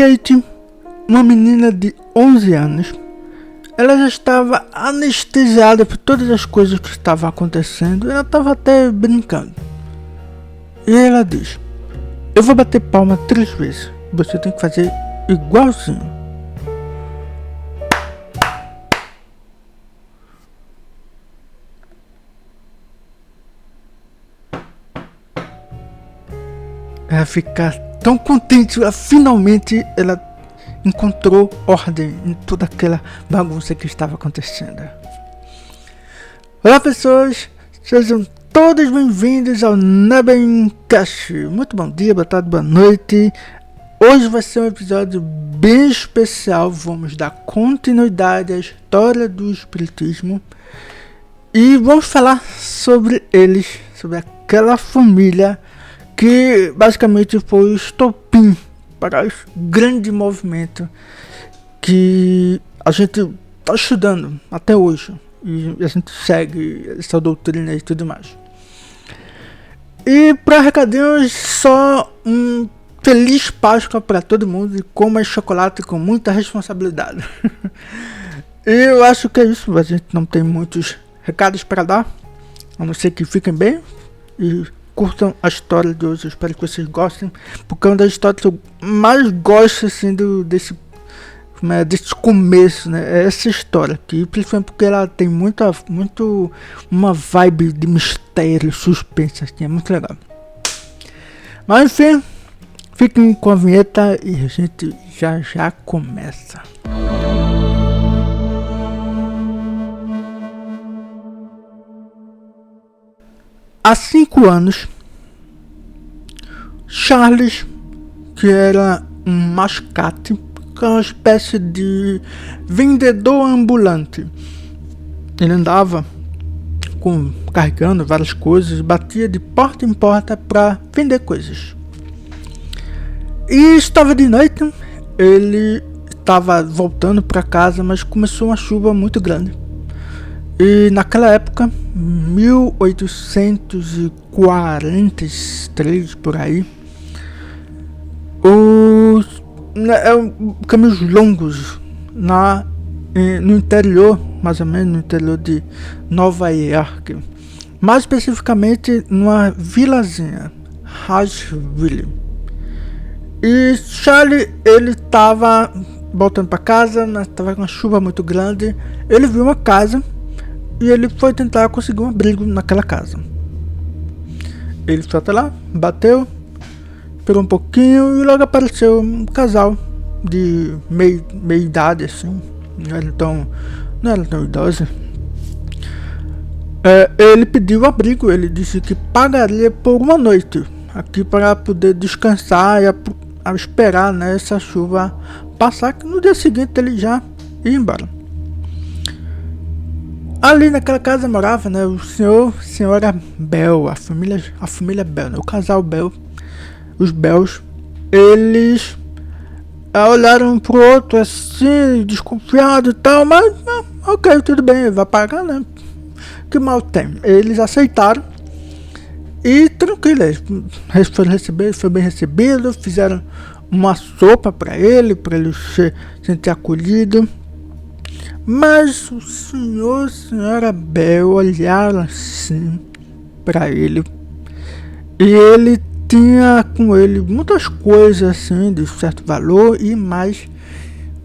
Kate, uma menina de 11 anos, ela já estava anestesiada por todas as coisas que estavam acontecendo. Ela estava até brincando. E ela diz: eu vou bater palma 3 vezes. Você tem que fazer igualzinho. Ela fica tão contente. Finalmente ela encontrou ordem em toda aquela bagunça que estava acontecendo. Olá pessoas, sejam todos bem-vindos ao Nebencast. Muito bom dia, boa tarde, boa noite. Hoje vai ser um episódio bem especial. Vamos dar continuidade à história do espiritismo e vamos falar sobre eles, sobre aquela família que basicamente foi o estopim para o grande movimento que a gente está estudando até hoje e a gente segue essa doutrina e tudo mais. E para recadinhos, só um feliz Páscoa para todo mundo e coma chocolate com muita responsabilidade. E eu acho que é isso, a gente não tem muitos recados para dar, a não ser que fiquem bem e curtam a história de hoje. Eu espero que vocês gostem, porque é uma das histórias que eu mais gosto assim, desse começo, né? É essa história aqui, principalmente porque ela tem muito uma vibe de mistério, suspense, assim, é muito legal. Mas enfim, fiquem com a vinheta e a gente já começa. Há 5 anos, Charles, que era um mascate, que é uma espécie de vendedor ambulante, ele andava carregando várias coisas, batia de porta em porta para vender coisas. E estava de noite, ele estava voltando para casa, mas começou uma chuva muito grande. E naquela época, 1843 por aí, caminhos longos no interior, mais ou menos no interior de Nova York, mais especificamente numa vilazinha, Asheville. E Charlie, ele estava voltando para casa, mas estava com uma chuva muito grande. Ele viu uma casa e ele foi tentar conseguir um abrigo naquela casa. Ele foi até lá, bateu, esperou um pouquinho e logo apareceu um casal de meia idade, assim. Não era tão idoso. Ele pediu abrigo, ele disse que pagaria por uma noite aqui para poder descansar e a esperar, né, essa chuva passar, que no dia seguinte ele já ia embora. Ali naquela casa morava, né, o senhor e senhora Bell, a família Bell, né, o casal Bell. Os Bells, eles olharam pro outro assim, desconfiado e tal, mas ok, tudo bem, vai pagar, né, que mal tem. Eles aceitaram e tranquilo, foi bem recebido, fizeram uma sopa para ele se sentir acolhido. Mas o senhor e a senhora Bell olharam assim para ele e ele tinha com ele muitas coisas assim de certo valor e mais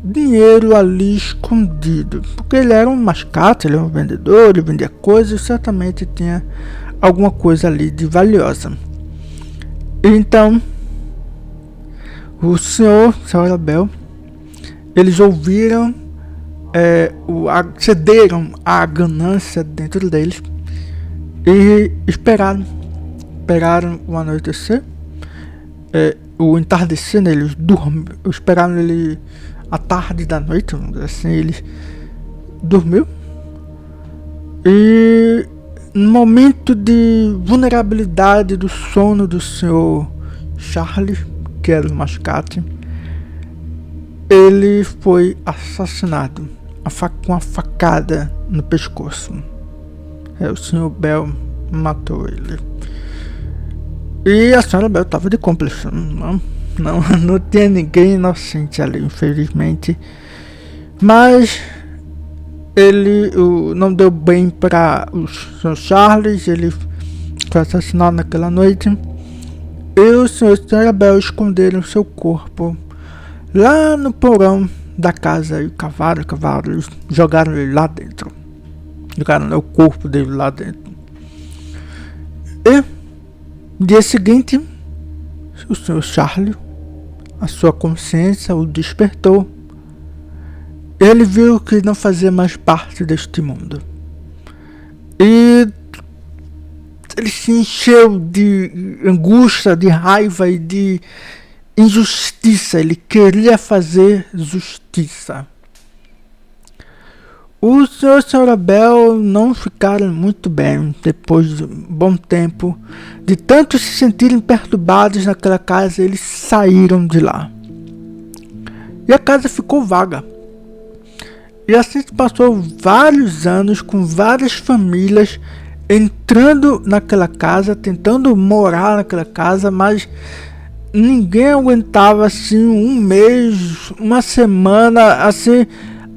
dinheiro ali escondido, porque ele era um mascate, ele era um vendedor, ele vendia coisas, certamente tinha alguma coisa ali de valiosa. Então o senhor e a senhora Bell, eles ouviram, cederam à ganância dentro deles e esperaram o anoitecer, o entardecer, né, eles esperaram ele a tarde da noite, assim, ele dormiu. E no momento de vulnerabilidade do sono do senhor Charles, que era o mascate, ele foi assassinado com uma facada no pescoço. O senhor Bell matou ele. E a senhora Bell estava de cúmplice, não? Não tinha ninguém inocente ali, infelizmente. Mas ele não deu bem para o Sr. Charles. Ele foi assassinado naquela noite. E o Sr. e a Sra. Bell esconderam seu corpo lá no porão da casa e cavaram, jogaram ele lá dentro. Jogaram o corpo dele lá dentro. E no dia seguinte, o Sr. Charles, a sua consciência o despertou. Ele viu que não fazia mais parte deste mundo. E ele se encheu de angústia, de raiva e de injustiça. Ele queria fazer justiça. O Sr. e a Sra. Bell não ficaram muito bem depois de um bom tempo. De tanto se sentirem perturbados naquela casa, eles saíram de lá. E a casa ficou vaga. E assim se passou vários anos com várias famílias entrando naquela casa, tentando morar naquela casa, mas ninguém aguentava assim um mês, uma semana, assim.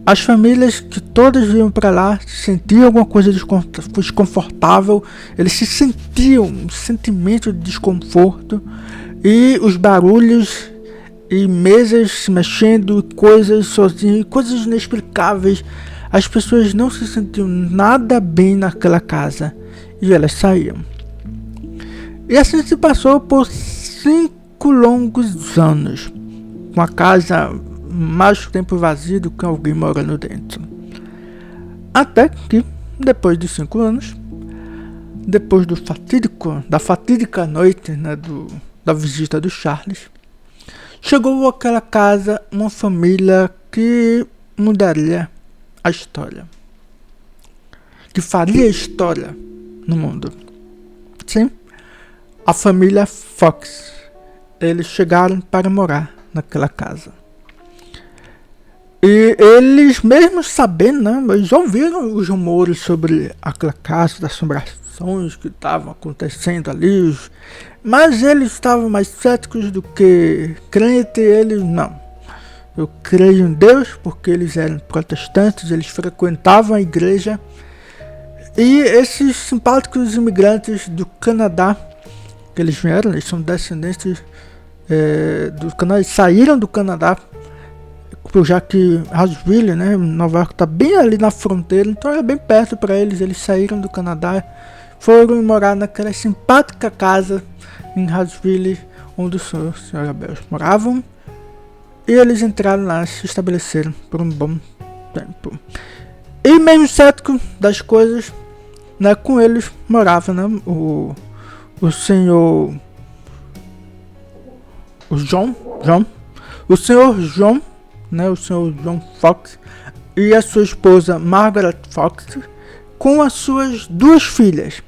As famílias que todas iam para lá sentiam alguma coisa desconfortável, eles se sentiam um sentimento de desconforto, e os barulhos e mesas se mexendo, coisas sozinhas, coisas inexplicáveis. As pessoas não se sentiam nada bem naquela casa e elas saíam. E assim se passou por 5 longos anos, com a casa mais tempo vazio do que alguém morando dentro. Até que, depois de 5 anos, depois da fatídica noite, né, da visita do Charles, chegou àquela casa uma família que mudaria a história, que faria história no mundo. Sim, a família Fox. Eles chegaram para morar naquela casa. E eles, mesmo sabendo, né, eles ouviram os rumores sobre aquela casa, das assombrações que estavam acontecendo ali, mas eles estavam mais céticos do que crentes. Eles não. Eu creio em Deus, porque eles eram protestantes, eles frequentavam a igreja. E esses simpáticos imigrantes do Canadá, que eles vieram, eles são descendentes do Canadá, eles saíram do Canadá, já que Roseville, né, Nova York, está bem ali na fronteira, então é bem perto para eles. Eles saíram do Canadá, foram morar naquela simpática casa em Roseville, onde o Sr. e a Sra. Bell moravam, e eles entraram lá, se estabeleceram por um bom tempo. E mesmo cético das coisas, né, com eles morava, né, o senhor John, o senhor John, né, o senhor John Fox e a sua esposa Margaret Fox, com as suas 2 filhas,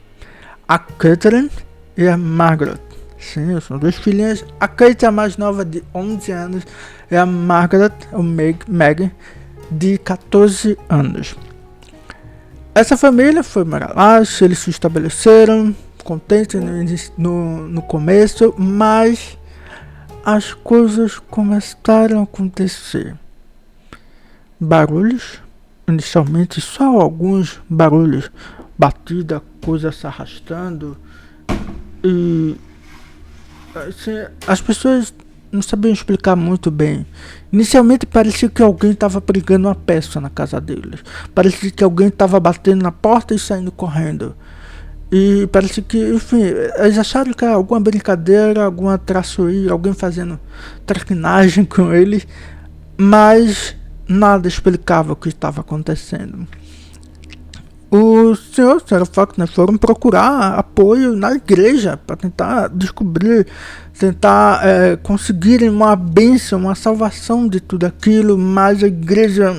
a Catherine e a Margaret. Sim, são 2 filhinhas. A Kate é a mais nova, de 11 anos, e a Margaret, ou Meg, de 14 anos. Essa família foi morar lá, eles se estabeleceram, contentes no começo, mas as coisas começaram a acontecer. Barulhos, inicialmente só alguns barulhos, batida, coisa se arrastando, e assim, as pessoas não sabiam explicar muito bem. Inicialmente parecia que alguém estava pregando uma peça na casa deles, parecia que alguém estava batendo na porta e saindo correndo. E parece que, enfim, eles acharam que era alguma brincadeira, alguma traiçoeira, alguém fazendo traquinagem com eles, mas nada explicava o que estava acontecendo. O senhor e a senhora Fox, né, foram procurar apoio na igreja para tentar descobrir, conseguirem uma bênção, uma salvação de tudo aquilo, mas a igreja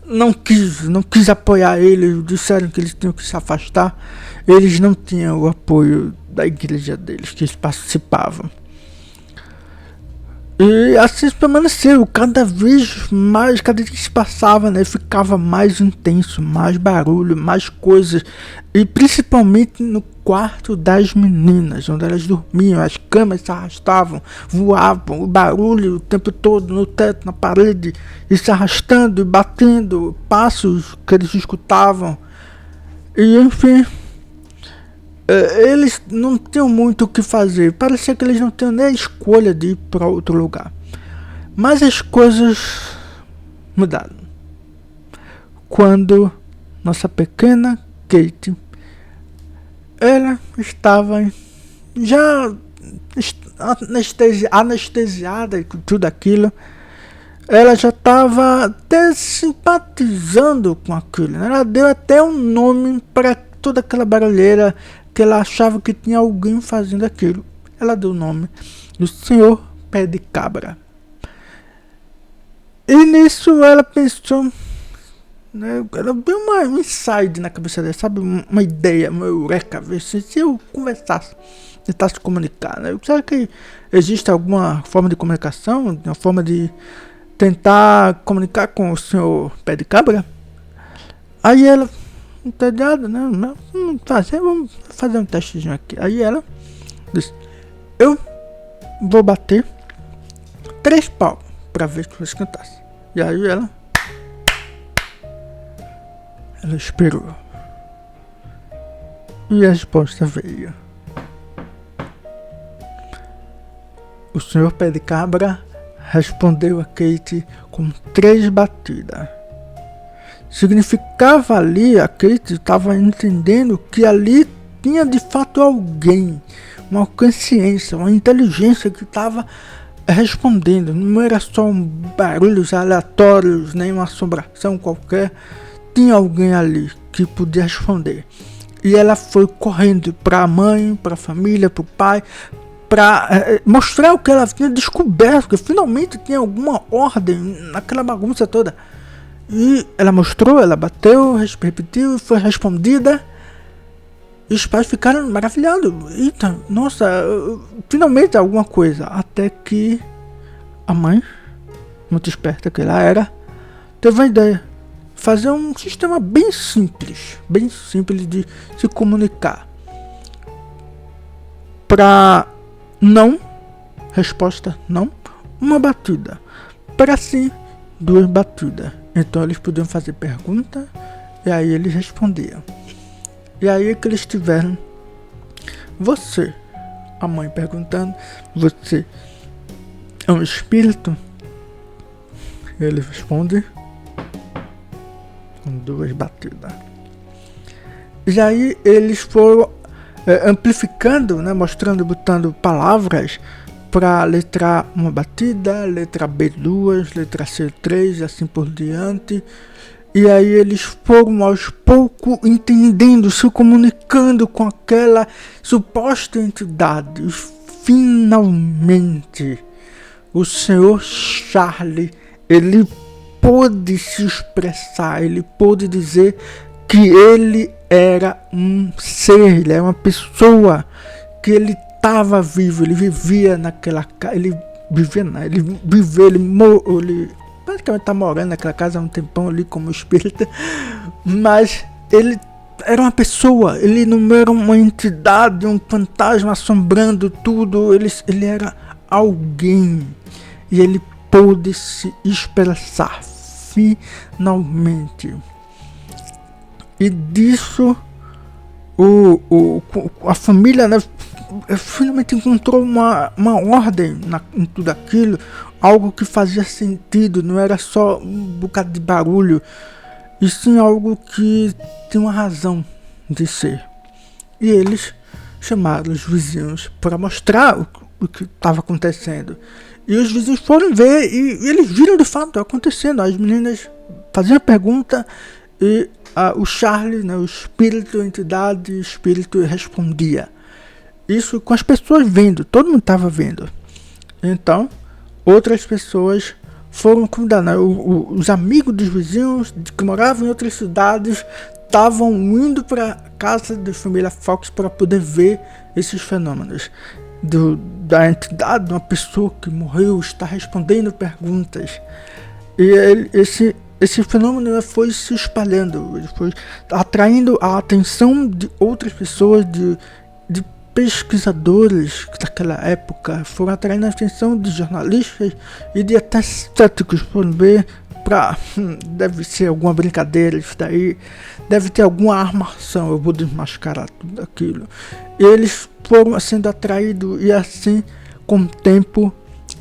não quis apoiar eles, disseram que eles tinham que se afastar. Eles não tinham o apoio da igreja deles, que eles participavam. E assim permaneceu, cada vez mais, cada dia que se passava, né, ficava mais intenso, mais barulho, mais coisas. E principalmente no quarto das meninas, onde elas dormiam, as camas se arrastavam, voavam, o barulho o tempo todo no teto, na parede, e se arrastando e batendo, passos que eles escutavam. E enfim, eles não tinham muito o que fazer. Parecia que eles não tinham nem a escolha de ir para outro lugar. Mas as coisas mudaram quando nossa pequena Kate, ela estava já anestesiada com tudo aquilo. Ela já estava até simpatizando com aquilo, né? Ela deu até um nome para toda aquela barulheira, que ela achava que tinha alguém fazendo aquilo. Ela deu o nome do Senhor Pé de Cabra. E nisso ela pensou, né, ela deu uma insight na cabeça dela, sabe, uma ideia, uma eureka, se eu conversasse, tentasse comunicar, né? Será que existe alguma forma de comunicação, uma forma de tentar comunicar com o Senhor Pé de Cabra? Aí ela, entediada, né? Vamos fazer um testezinho aqui. Aí ela disse: eu vou bater 3 palmas pra ver se vocês cantassem. E aí ela esperou. E a resposta veio. O Senhor Pé de Cabra respondeu a Kate com 3 batidas. Significava ali, a Kate estava entendendo que ali tinha de fato alguém, uma consciência, uma inteligência que estava respondendo. Não era só barulhos aleatórios, nem uma assombração qualquer. Tinha alguém ali que podia responder. E ela foi correndo para a mãe, para a família, para o pai, para mostrar o que ela tinha descoberto, que finalmente tinha alguma ordem naquela bagunça toda. E ela mostrou, ela bateu, repetiu, foi respondida. E os pais ficaram maravilhados. Eita, nossa, finalmente alguma coisa. Até que a mãe, muito esperta que ela era, teve uma ideia. Fazer um sistema bem simples de se comunicar. Para não, resposta não, uma batida. Para sim, 2 batidas. Então eles podiam fazer pergunta e aí eles respondiam. E aí que eles tiveram: você, a mãe perguntando, você é um espírito? Ele responde com 2 batidas. E aí eles foram amplificando, né, mostrando, botando palavras para letra A 1 batida, letra B 2, letra C 3, assim por diante. E aí eles foram aos poucos entendendo, se comunicando com aquela suposta entidade. E finalmente o Senhor Charlie, ele pôde se expressar, ele pôde dizer que ele era um ser, ele era uma pessoa, que ele estava vivo, ele vivia naquela casa, ele praticamente está morando naquela casa há um tempão ali como espírita, mas ele era uma pessoa, ele não era uma entidade, um fantasma assombrando tudo, ele era alguém, e ele pôde se expressar finalmente. E disso a família, né, finalmente encontrou uma ordem em tudo aquilo, algo que fazia sentido, não era só um bocado de barulho, e sim algo que tinha uma razão de ser. E eles chamaram os vizinhos para mostrar o que estava acontecendo. E os vizinhos foram ver e eles viram de fato acontecendo. As meninas faziam a pergunta e o Charlie, né, o espírito, a entidade, o espírito respondia. Isso com as pessoas vendo, todo mundo estava vendo. Então, outras pessoas foram cuidar, né? Os amigos dos vizinhos que moravam em outras cidades estavam indo para a casa da família Fox para poder ver esses fenômenos. da entidade de uma pessoa que morreu está respondendo perguntas. E esse fenômeno foi se espalhando, ele foi atraindo a atenção de outras pessoas, de pesquisadores daquela época, foram atraindo a atenção de jornalistas e de até céticos, por ver, deve ser alguma brincadeira isso daí, deve ter alguma armação, eu vou desmascarar tudo aquilo. E eles foram sendo atraídos e assim, com o tempo,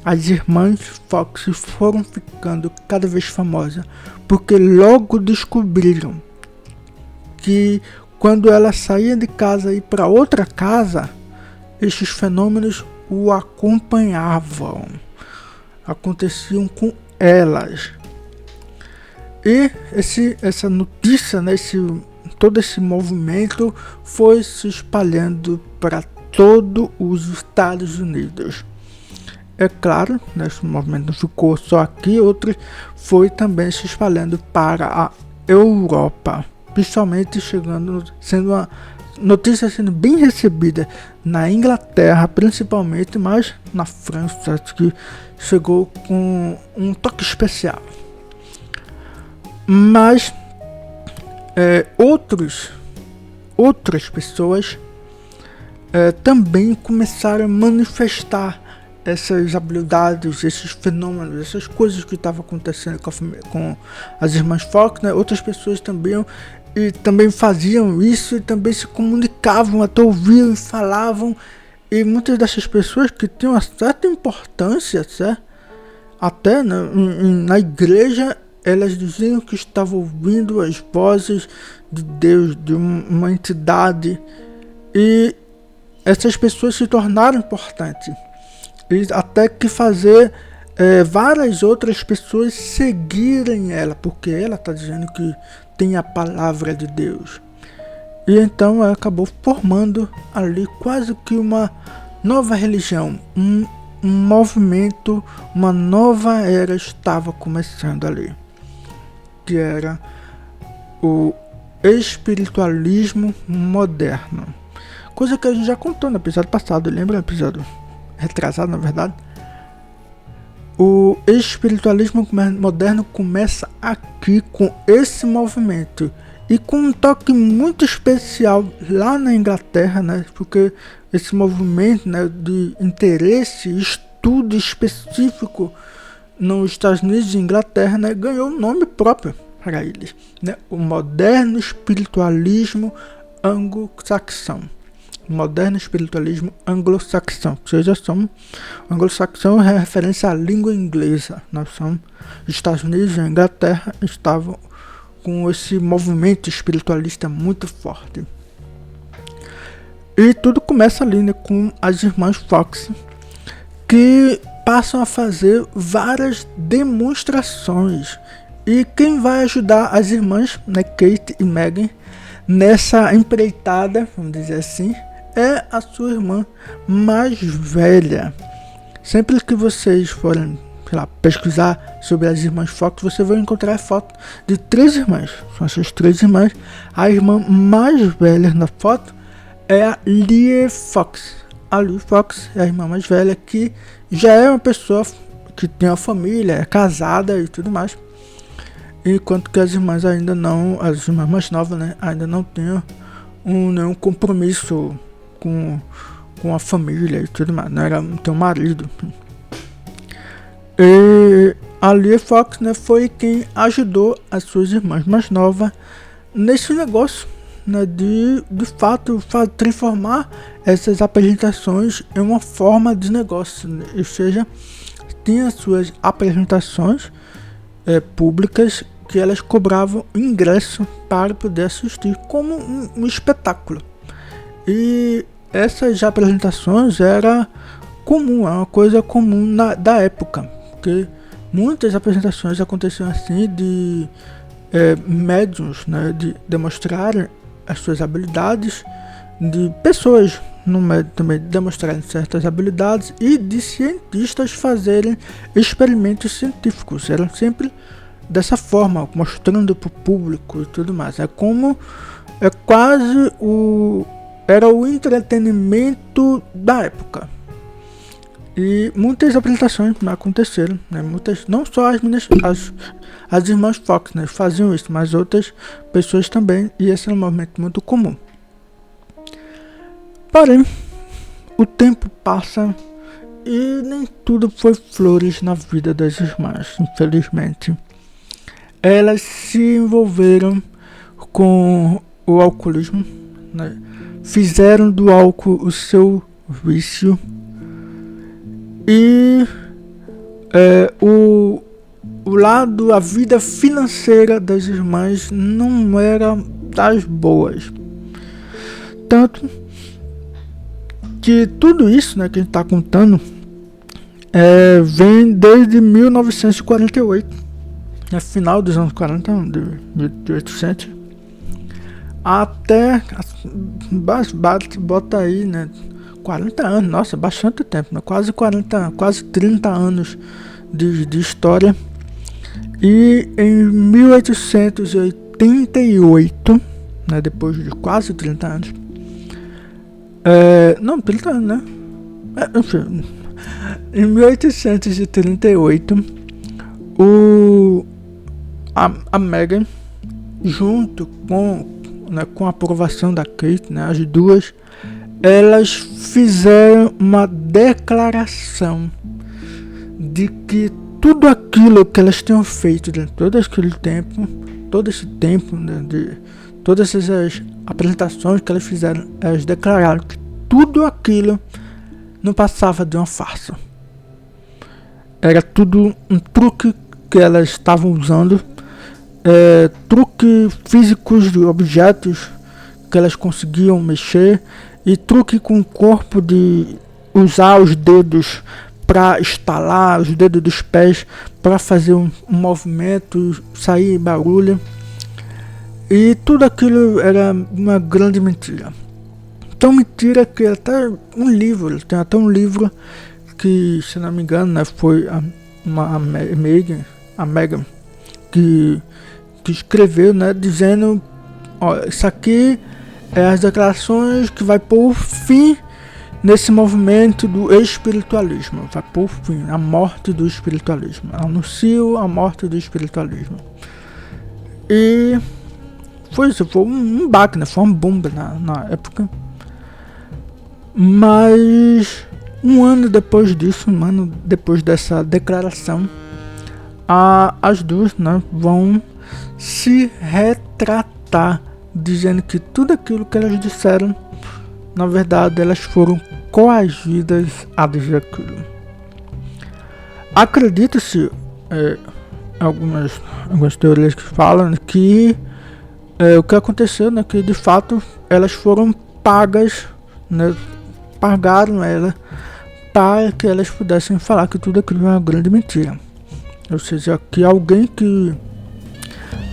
as irmãs Fox foram ficando cada vez famosas, porque logo descobriram que quando ela saía de casa e ir para outra casa, esses fenômenos o acompanhavam, aconteciam com elas. E essa notícia, né, todo esse movimento foi se espalhando para todos os Estados Unidos. É claro, esse movimento não ficou só aqui, outros foi também se espalhando para a Europa, principalmente sendo uma notícia sendo bem recebida na Inglaterra, principalmente, mas na França, que chegou com um toque especial. Mas outras pessoas também começaram a manifestar essas habilidades, esses fenômenos, essas coisas que estavam acontecendo com as irmãs Fox, né? Outras pessoas também faziam isso e também se comunicavam, até ouviam e falavam. E muitas dessas pessoas que tinham uma certa importância, certo? Até na igreja, elas diziam que estavam ouvindo as vozes de Deus, de uma entidade. E essas pessoas se tornaram importantes. E até que fazer várias outras pessoas seguirem ela, porque ela está dizendo que tem a palavra de Deus. E então ela acabou formando ali quase que uma nova religião, um movimento, uma nova era estava começando ali, que era o espiritualismo moderno. Coisa que a gente já contou no episódio passado, lembra? No episódio retrasado, na verdade. O espiritualismo moderno começa aqui com esse movimento e com um toque muito especial lá na Inglaterra, né? Porque esse movimento, né, de interesse, estudo específico nos Estados Unidos e Inglaterra, né, ganhou um nome próprio para eles, né? O moderno espiritualismo anglo-saxão. Moderno espiritualismo anglo-saxão, ou seja, anglo-saxão é referência à língua inglesa. Nós somos Estados Unidos e a Inglaterra estavam com esse movimento espiritualista muito forte. E tudo começa ali, né, com as irmãs Fox, que passam a fazer várias demonstrações. E quem vai ajudar as irmãs, né, Kate e Meghan, nessa empreitada, vamos dizer assim, é a sua irmã mais velha. Sempre que vocês forem, pesquisar sobre as irmãs Fox, você vai encontrar foto de 3 irmãs. São essas 3 irmãs. A irmã mais velha na foto é a Lia Fox. A Lia Fox é a irmã mais velha, que já é uma pessoa que tem uma família, é casada e tudo mais. Enquanto que as irmãs as irmãs mais novas, né, ainda não tinham nenhum compromisso com a família e tudo mais, não era ter um marido. E a Lia Fox, né, foi quem ajudou as suas irmãs mais novas nesse negócio, né, de fato transformar essas apresentações em uma forma de negócio, né? Ou seja, tinha suas apresentações públicas que elas cobravam ingresso para poder assistir como um espetáculo. E essas apresentações era comum, é uma coisa comum da época, porque muitas apresentações aconteciam assim, de médiuns, né, de demonstrarem as suas habilidades, de pessoas no médio também demonstrarem certas habilidades e de cientistas fazerem experimentos científicos. Eram sempre dessa forma, mostrando para o público e tudo mais. Era o entretenimento da época. E muitas apresentações aconteceram, né? Muitas, não só as irmãs Fox, né, faziam isso, mas outras pessoas também, e esse é um movimento muito comum. Porém, o tempo passa e nem tudo foi flores na vida das irmãs, infelizmente. Elas se envolveram com o alcoolismo, né? Fizeram do álcool o seu vício. E o lado, a vida financeira das irmãs não era das boas. Tanto que tudo isso, né, que a gente está contando vem desde 1948, né, final dos anos 40, de 1800, até, bota aí, né, 40 anos, nossa, bastante tempo, né? Quase 30 anos de história. E em 1888, né, depois de quase 30 anos, não, 30 anos, né? Enfim, em 1838, a Meghan, junto com a aprovação da Kate, né, as duas, elas fizeram uma declaração de que tudo aquilo que elas tinham feito durante todo esse tempo, né, de todas essas apresentações que elas fizeram, elas declararam que tudo aquilo não passava de uma farsa. Era tudo um truque que elas estavam usando, truque físicos de objetos que elas conseguiam mexer, e truque com o corpo de usar os dedos para estalar, os dedos dos pés para fazer um movimento, sair barulho. E tudo aquilo era uma grande mentira. Tão mentira que até um livro, tem até um livro que, se não me engano, né, foi a Meghan que escreveu, né, dizendo: ó, isso aqui as declarações que vai pôr fim nesse movimento do espiritualismo, vai pôr fim à morte do espiritualismo, anuncio a morte do espiritualismo. E foi isso, foi um baque, né? Foi uma bomba na época. Mas um ano depois disso, depois dessa declaração, as duas, né, vão se retratar, dizendo que tudo aquilo que elas disseram, na verdade, elas foram coagidas a dizer aquilo. Acredita-se algumas teorias que falam que o que aconteceu, né, que de fato elas foram pagas, né, pagaram ela para que elas pudessem falar que tudo aquilo é uma grande mentira. Ou seja, que alguém que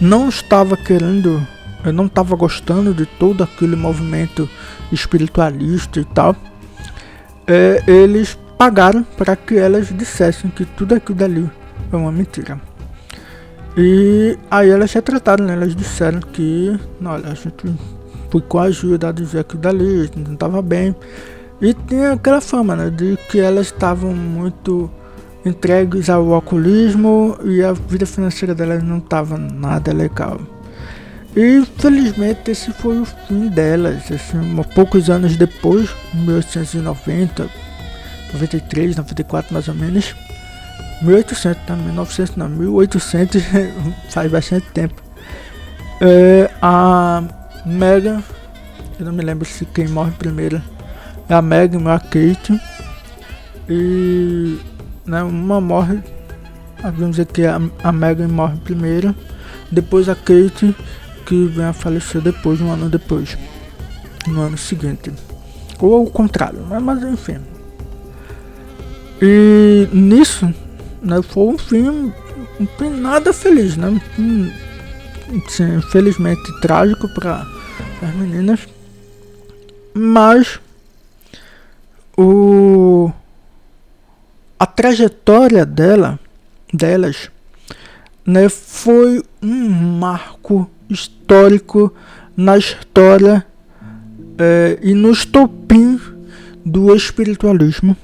não estava querendo, não estava gostando de todo aquele movimento espiritualista e tal, eles pagaram para que elas dissessem que tudo aquilo dali é uma mentira. E aí elas retrataram, né? Elas disseram que, olha, a gente foi coagida a dizer aquilo dali, a gente não estava bem. E tinha aquela fama, né, de que elas estavam muito entregues ao alcoolismo e a vida financeira delas não estava nada legal. E infelizmente esse foi o fim delas, assim, poucos anos depois, 1890, 93, 94 mais ou menos, 1800, não, 1900 não, 1800, faz bastante tempo. A Meghan, eu não me lembro se quem morre primeiro é a Meghan ou a Kate, e, né, uma morre, vamos dizer que a Meghan morre primeiro, depois a Kate, que vem a falecer depois, um ano depois, no ano seguinte, ou ao contrário, mas enfim. E nisso, né, foi um fim nada feliz, né? Sim, infelizmente trágico para as meninas, mas a trajetória delas, né, foi um marco histórico na história e no estopim do espiritualismo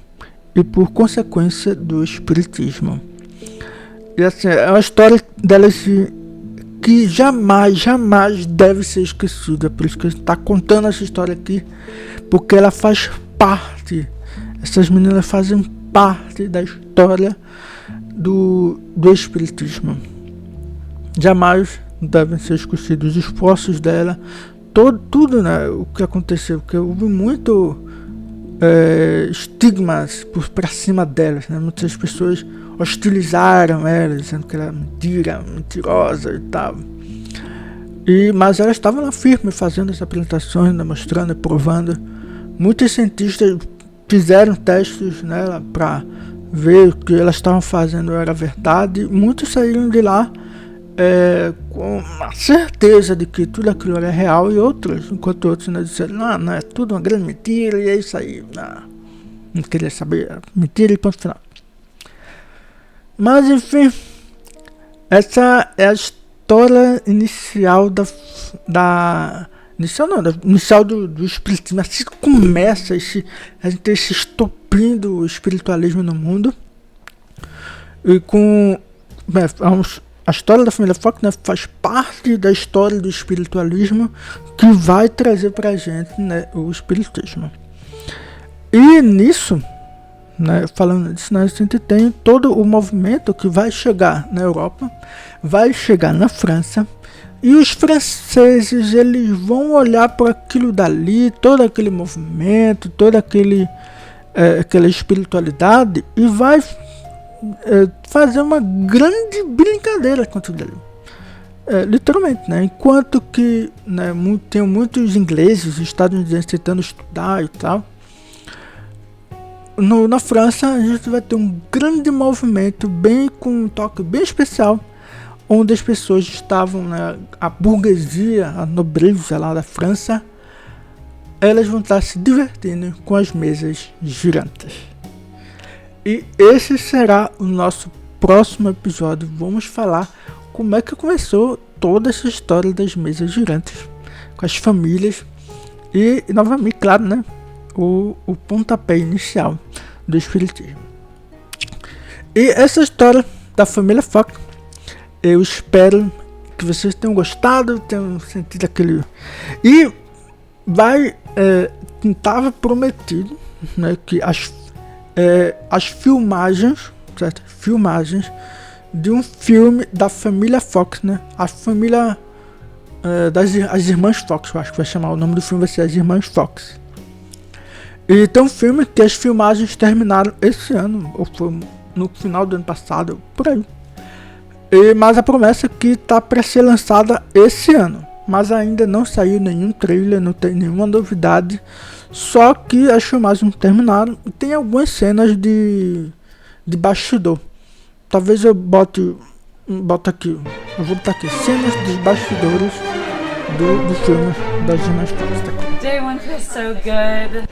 e por consequência do espiritismo. E assim, é uma história delas que jamais deve ser esquecida. Por isso que a gente está contando essa história aqui, porque ela faz parte, essas meninas fazem parte da história do espiritismo. Jamais devem ser esquecidos os esforços dela, tudo, né, o que aconteceu, porque houve muito estigmas para cima delas, né? Muitas pessoas hostilizaram ela, dizendo que ela era mentirosa e tal. Mas elas estavam lá firme, fazendo as apresentações, né, mostrando e provando. Muitos cientistas fizeram testes nela para ver o que elas estavam fazendo era verdade. Muitos saíram de lá com a certeza de que tudo aquilo era real, e outros, enquanto outros, né, disseram, não, é tudo uma grande mentira, e é isso aí, não queria saber, mentira e ponto final. Mas enfim, essa é a história inicial inicial do espiritismo. Assim começa a gente ter esse estopim do espiritualismo no mundo, e com a história da família Fox, né, faz parte da história do espiritualismo, que vai trazer pra gente, né, o espiritismo. E nisso, né, falando disso, né, a gente tem todo o movimento que vai chegar na Europa, vai chegar na França, e os franceses eles vão olhar para aquilo dali, todo aquele movimento, toda aquela espiritualidade, e vai fazer uma grande brincadeira com tudo ali. Literalmente, né? Enquanto que, né, tem muitos ingleses, estadunidenses tentando estudar e tal, na França a gente vai ter um grande movimento com um toque bem especial, onde as pessoas estavam, né, a burguesia, a nobreza lá da França, elas vão estar se divertindo com as mesas girantes. E esse será o nosso próximo episódio. Vamos falar como é que começou toda essa história das mesas girantes, com as famílias e novamente, claro, né, o pontapé inicial do espiritismo. E essa história da família Fox, eu espero que vocês tenham gostado, tenham sentido aquele... E estava prometido, né, que as filmagens, certo? Filmagens de um filme da família Fox, né? A família as irmãs Fox, eu acho que vai chamar, o nome do filme vai ser As Irmãs Fox. E tem um filme que as filmagens terminaram esse ano, ou foi no final do ano passado, por aí. Mas a promessa é que está para ser lançada esse ano, mas ainda não saiu nenhum trailer, não tem nenhuma novidade. Só que as filmagens terminaram e tem algumas cenas de bastidor. Talvez eu bote aqui. Eu vou botar aqui cenas dos bastidores do filme das Irmãs Fox. Day one feels so good.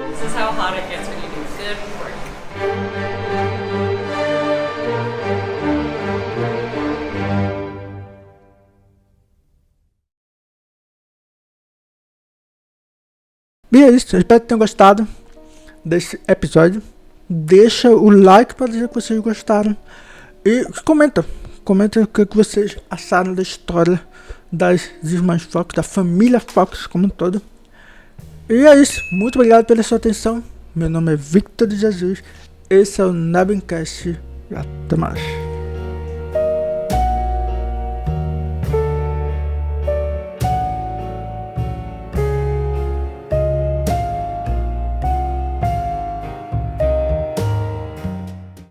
This is how hot it gets when you do good work. E é isso, eu espero que tenham gostado desse episódio. Deixa o like para dizer que vocês gostaram. E comenta o que vocês acharam da história das Irmãs Fox, da família Fox como um todo. E é isso, muito obrigado pela sua atenção. Meu nome é Victor de Jesus. Esse é o Nebencast e até mais.